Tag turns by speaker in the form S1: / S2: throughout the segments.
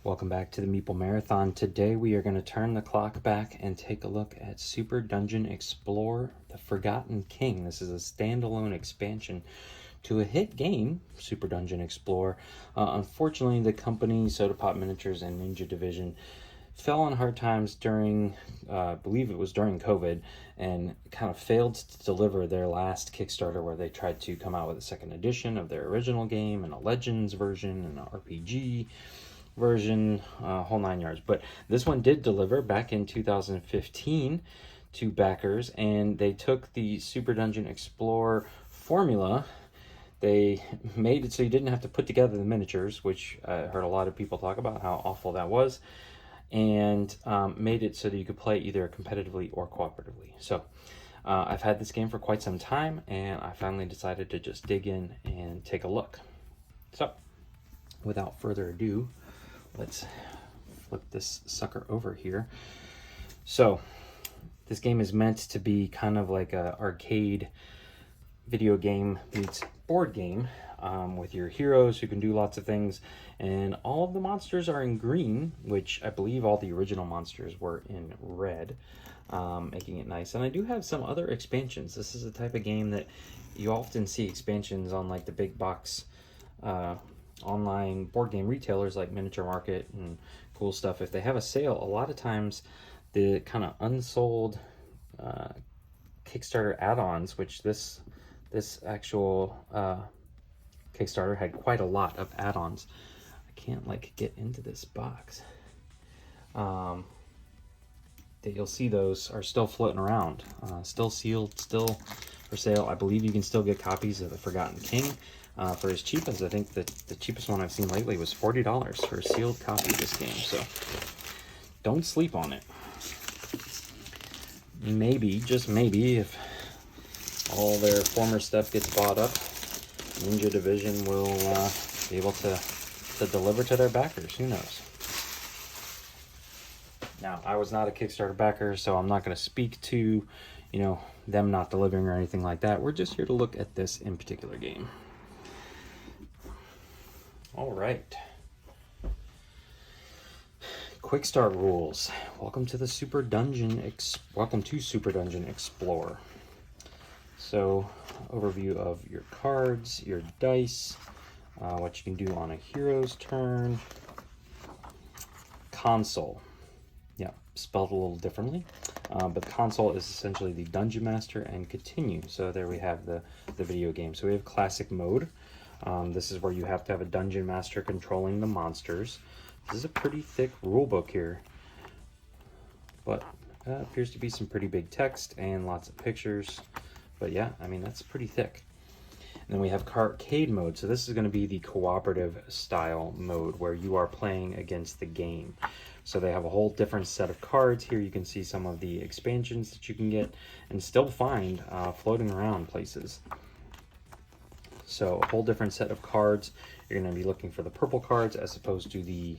S1: Welcome back to the Meeple Marathon. Today we are going to turn the clock back and take a look at Super Dungeon Explorer: The Forgotten King. This is a standalone expansion to a hit game, Super Dungeon Explorer. Unfortunately, the company Soda Pop Miniatures and Ninja Division fell on hard times during, I believe it was during COVID, and kind of failed to deliver their last Kickstarter where they tried to come out with a second edition of their original game and a Legends version and an RPG version, whole 9 yards. But this one did deliver back in 2015 to backers, and they took the Super Dungeon Explorer formula. They made it so you didn't have to put together the miniatures, which I heard a lot of people talk about how awful that was, and made it so that you could play either competitively or cooperatively. So I've had this game for quite some time, and I finally decided to just dig in and take a look. So without further ado, let's flip this sucker over here. So this game is meant to be kind of like a arcade video game meets board game, with your heroes who can do lots of things, and all of the monsters are in green, which I believe all the original monsters were in red, making it nice. And I do have some other expansions. This is the type of game that you often see expansions on, like the big box online board game retailers like Miniature Market and Cool Stuff. If they have a sale, a lot of times the kind of unsold Kickstarter add-ons, which this actual Kickstarter had quite a lot of add-ons. I can't like get into this box. That you'll see those are still floating around, still sealed, still for sale. I believe you can still get copies of The Forgotten King for as cheap as, I think the cheapest one I've seen lately was $40 for a sealed copy of this game. So don't sleep on it. Maybe, just maybe, if all their former stuff gets bought up, Ninja Division will be able to deliver to their backers. Who knows? Now, I was not a Kickstarter backer, so I'm not going to speak to, them not delivering or anything like that. We're just here to look at this in particular game. All right. Quick start rules. Welcome to Super Dungeon Explorer. So, overview of your cards, your dice, what you can do on a hero's turn. Console. Yeah, spelled a little differently. But console is essentially the Dungeon Master and Continue. So there we have the video game. So we have Classic Mode. This is where you have to have a Dungeon Master controlling the monsters. This is a pretty thick rule book here, but appears to be some pretty big text and lots of pictures. But yeah, I mean, that's pretty thick. And then we have Arcade Mode. So this is going to be the cooperative style mode where you are playing against the game. So they have a whole different set of cards. Here you can see some of the expansions that you can get and still find floating around places. So a whole different set of cards. You're going to be looking for the purple cards as opposed to the,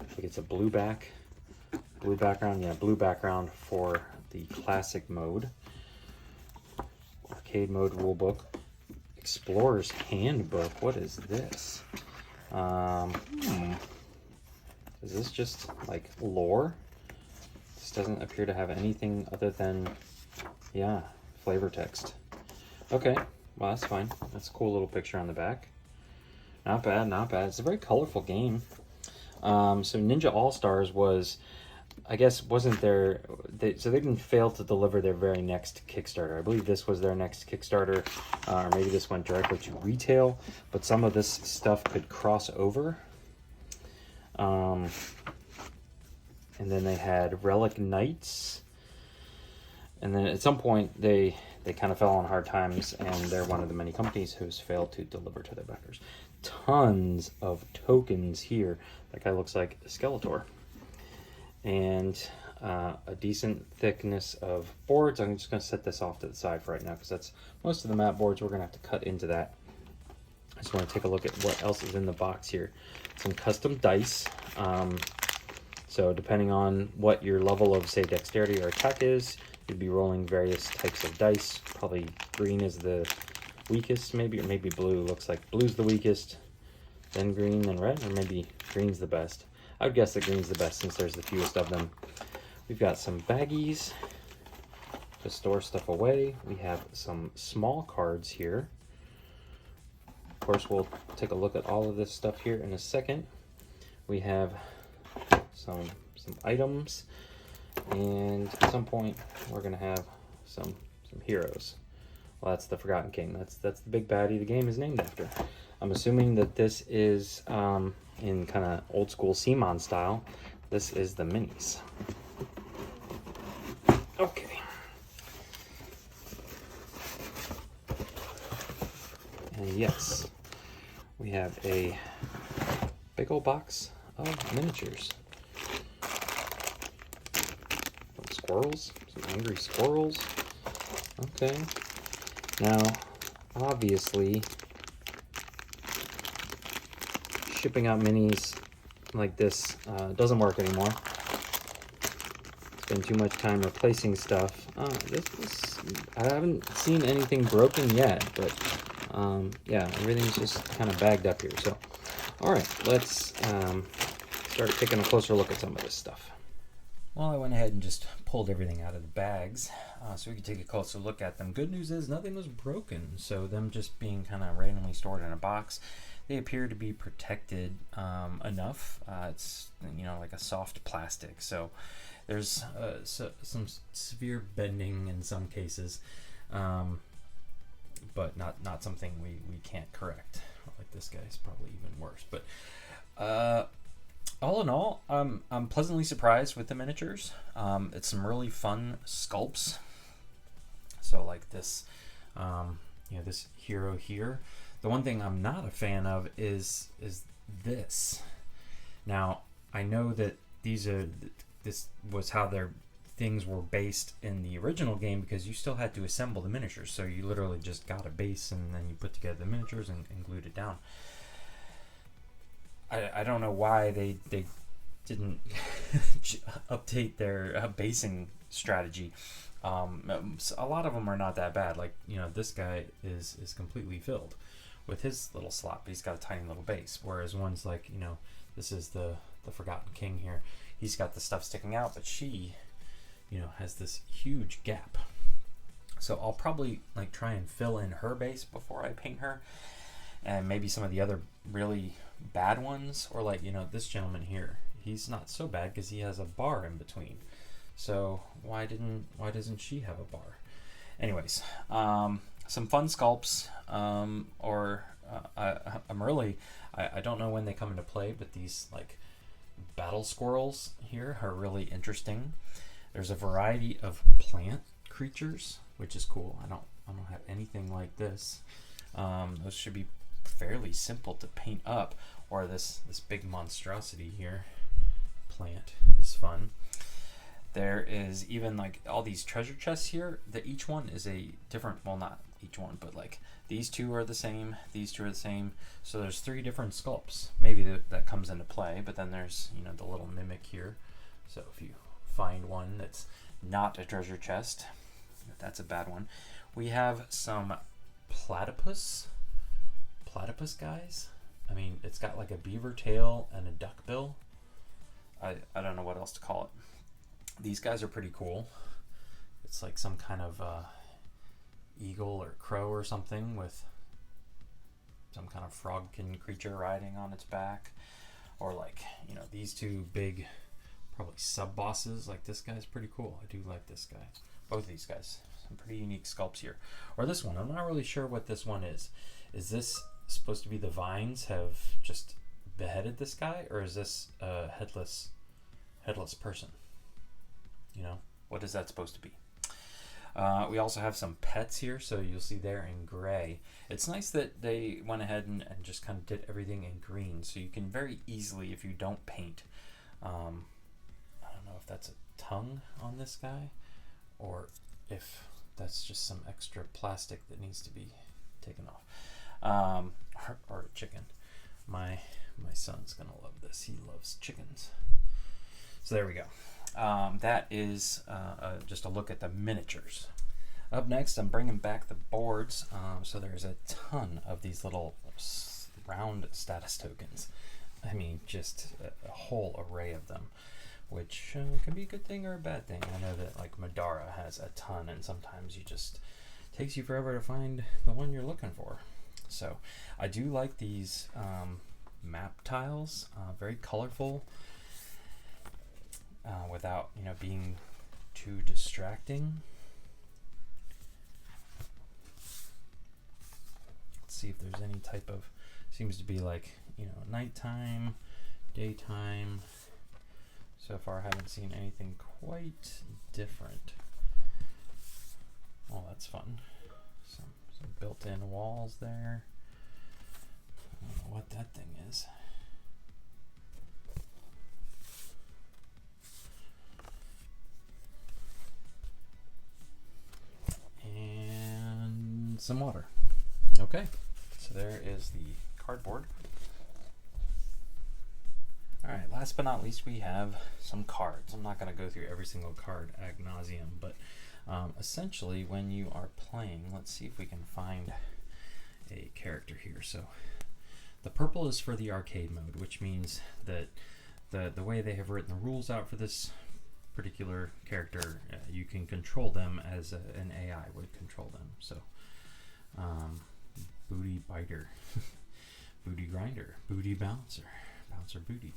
S1: I think it's a blue background. Yeah, blue background for the classic mode. Arcade mode rulebook. Explorer's Handbook. What is this? Is this just like lore? This doesn't appear to have anything other than, yeah, flavor text. Okay. Well, that's fine. That's a cool little picture on the back. Not bad, not bad. It's a very colorful game. So Ninja All-Stars was, I guess, wasn't their... so they didn't fail to deliver their very next Kickstarter. I believe this was their next Kickstarter, or maybe this went directly to retail, but some of this stuff could cross over. And then they had Relic Knights. And then at some point, they kind of fell on hard times, and they're one of the many companies who's failed to deliver to their backers. Tons of tokens here. That guy looks like a Skeletor. And a decent thickness of boards. I'm just going to set this off to the side for right now, because that's most of the map boards. We're going to have to cut into that. I just want to take a look at what else is in the box here. Some custom dice. So depending on what your level of, say, dexterity or attack is, you'd be rolling various types of dice. Probably green is the weakest, maybe, or maybe blue. Looks like blue's the weakest, then green, then red, or maybe green's the best. I would guess that green's the best since there's the fewest of them. We've got some baggies to store stuff away. We have some small cards here. Of course, we'll take a look at all of this stuff here in a second. We have some items, and at some point we're gonna have some heroes. Well, that's the Forgotten King. That's the big baddie the game is named after. I'm assuming that this is in kind of old school CMON style. This is the minis. Okay. And yes, we have a big old box of miniatures. Some squirrels, some angry squirrels. Okay. Now, obviously, shipping out minis like this doesn't work anymore. Spend too much time replacing stuff. I haven't seen anything broken yet, but yeah, everything's just kind of bagged up here. So, all right, let's start taking a closer look at some of this stuff. Well, I went ahead and just pulled everything out of the bags so we could take a closer look at them. Good news is nothing was broken, so them just being kind of randomly stored in a box, they appear to be protected enough. It's, you know, like a soft plastic, so there's some severe bending in some cases, but not something we can't correct. Like this guy's probably even worse, but all in all, I'm pleasantly surprised with the miniatures. It's some really fun sculpts. So like this, you know, this hero here. The one thing I'm not a fan of is this. Now I know that this was how their things were based in the original game, because you still had to assemble the miniatures. So you literally just got a base and then you put together the miniatures and glued it down. I don't know why they didn't update their basing strategy. A lot of them are not that bad. Like, you know, this guy is completely filled with his little slot, but he's got a tiny little base. Whereas ones like, you know, this is the Forgotten King here. He's got the stuff sticking out, but she, you know, has this huge gap. So I'll probably like try and fill in her base before I paint her, and maybe some of the other really bad ones, or like, you know, this gentleman here, he's not so bad because he has a bar in between. So why doesn't she have a bar? Anyways, some fun sculpts, I'm really, I don't know when they come into play, but these like battle squirrels here are really interesting. There's a variety of plant creatures, which is cool. I don't have anything like this. Those should be fairly simple to paint up. Or this big monstrosity here, plant, is fun. There is even like all these treasure chests here, that each one is a different, well, not each one, but like these two are the same, these two are the same. So there's 3 different sculpts. Maybe that comes into play, but then there's, you know, the little mimic here. So if you find one that's not a treasure chest, that's a bad one. We have some platypus guys. I mean, it's got like a beaver tail and a duck bill. I don't know what else to call it. These guys are pretty cool. It's like some kind of eagle or crow or something with some kind of frogkin creature riding on its back. Or like, you know, these 2 big, probably sub-bosses. Like this guy's pretty cool. I do like this guy. Both of these guys. Some pretty unique sculpts here. Or this one. I'm not really sure what this one is. Is this supposed to be the vines have just beheaded this guy, or is this a headless person? You know, what is that supposed to be? We also have some pets here, so you'll see there in gray. It's nice that they went ahead and just kind of did everything in green, so you can very easily, if you don't paint, I don't know if that's a tongue on this guy, or if that's just some extra plastic that needs to be taken off. Or a chicken. My son's gonna love this. He loves chickens. So there we go. That is just a look at the miniatures. Up next, I'm bringing back the boards. So there's a ton of these little round status tokens. I mean, just a whole array of them, which can be a good thing or a bad thing. I know that like Madara has a ton, and sometimes you just takes you forever to find the one you're looking for. So I do like these map tiles, very colorful, without being too distracting. Let's see if there's any type of, seems to be like nighttime, daytime. So far I haven't seen anything quite different. Oh, that's fun. Some built-in walls there. I don't know what that thing is. And some water. Okay, so there is the cardboard. Alright, last but not least, we have some cards. I'm not going to go through every single card ad nauseum, but essentially when you are playing, let's see if we can find a character here. So the purple is for the arcade mode, which means that the way they have written the rules out for this particular character, you can control them as an AI would control them. So booty biter, booty grinder, booty bouncer, bouncer booty,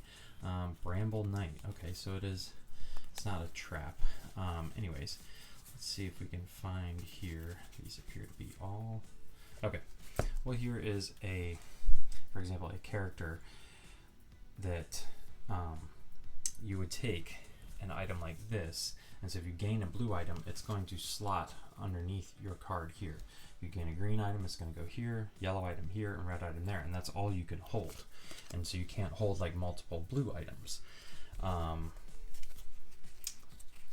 S1: bramble knight. Okay, so it's not a trap. Anyways, let's see if we can find here. These appear to be all okay. Well, here is for example, a character that you would take an item like this, and so if you gain a blue item, it's going to slot underneath your card here. You gain a green item, it's going to go here, yellow item here, and red item there, and that's all you can hold. And so you can't hold like multiple blue items.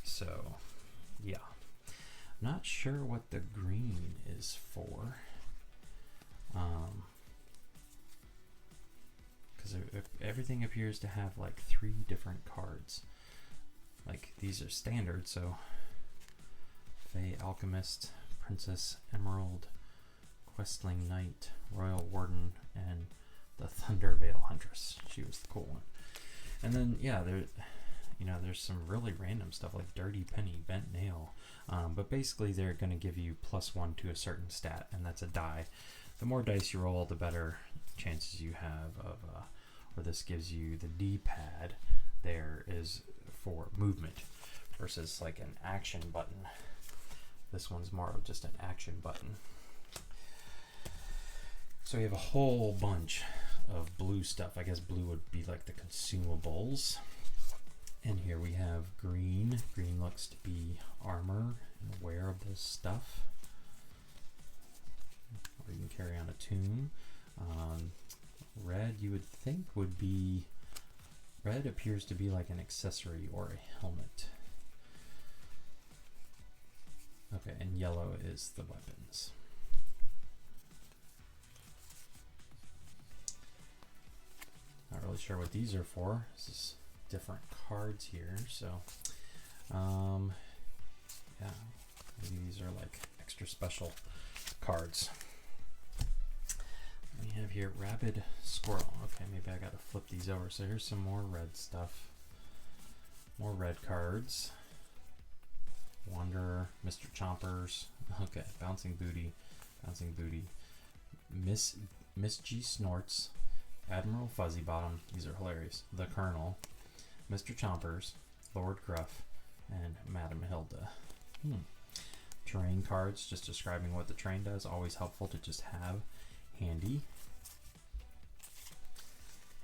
S1: So yeah, I'm not sure what the green is for, because everything appears to have like 3 different cards. Like these are standard, so Fey Alchemist, Princess Emerald, Questling Knight, Royal Warden, and the Thunderveil Huntress. She was the cool one. And then yeah, there's some really random stuff like Dirty Penny, Bent Nail, but basically they're going to give you +1 to a certain stat, and that's a die. The more dice you roll, the better chances you have of, or this gives you the D-pad. There is for movement versus like an action button. This one's more of just an action button. So we have a whole bunch of blue stuff. I guess blue would be like the consumables. And here we have green. Green looks to be armor and wearable stuff. Or you can carry on a tomb. Red you would think would be, red appears to be like an accessory or a helmet. Okay, and yellow is the weapons. Not really sure what these are for. This is different cards here, so yeah, maybe these are like extra special cards. We have here Rabid Squirrel. Okay, maybe I gotta flip these over. So here's some more red stuff. More red cards. Wanderer, Mr. Chompers. Okay, Bouncing Booty, Bouncing Booty. Miss G Snorts, Admiral Fuzzy Bottom. These are hilarious. The Colonel, Mr. Chompers, Lord Gruff, and Madam Hilda. Terrain cards, just describing what the terrain does. Always helpful to just have handy.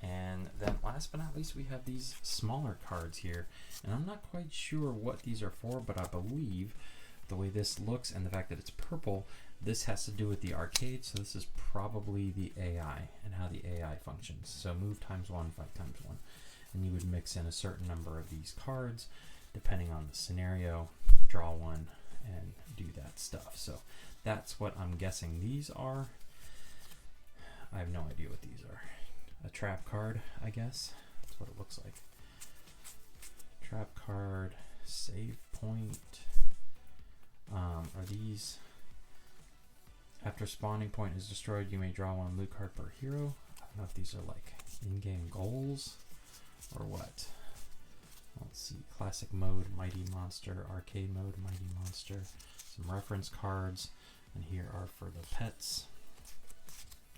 S1: And then last but not least, we have these smaller cards here, and I'm not quite sure what these are for, but I believe the way this looks and the fact that it's purple, this has to do with the arcade. So this is probably the AI and how the AI functions. So move ×1, fight ×1, and you would mix in a certain number of these cards depending on the scenario, draw one, and do that stuff. So that's what I'm guessing these are. I have no idea what these are. A trap card, I guess. That's what it looks like. Trap card, save point. Are these, after spawning point is destroyed, you may draw 1 loot card per hero. don't know if these are like in-game goals or what. Let's see, classic mode, Mighty Monster, arcade mode, Mighty Monster, some reference cards, and here are for the pets.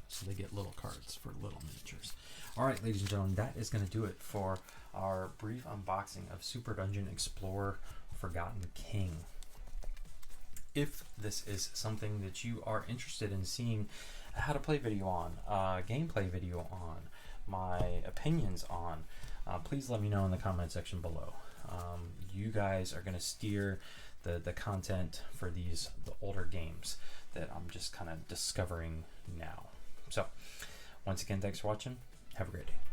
S1: So they get little cards for little miniatures. All right, ladies and gentlemen, that is going to do it for our brief unboxing of Super Dungeon Explorer Forgotten King. If this is something that you are interested in seeing a how to play video on, gameplay video on, my opinions on, please let me know in the comment section below. You guys are going to steer the content for the older games that I'm just kind of discovering now. So, once again, thanks for watching. Have a great day.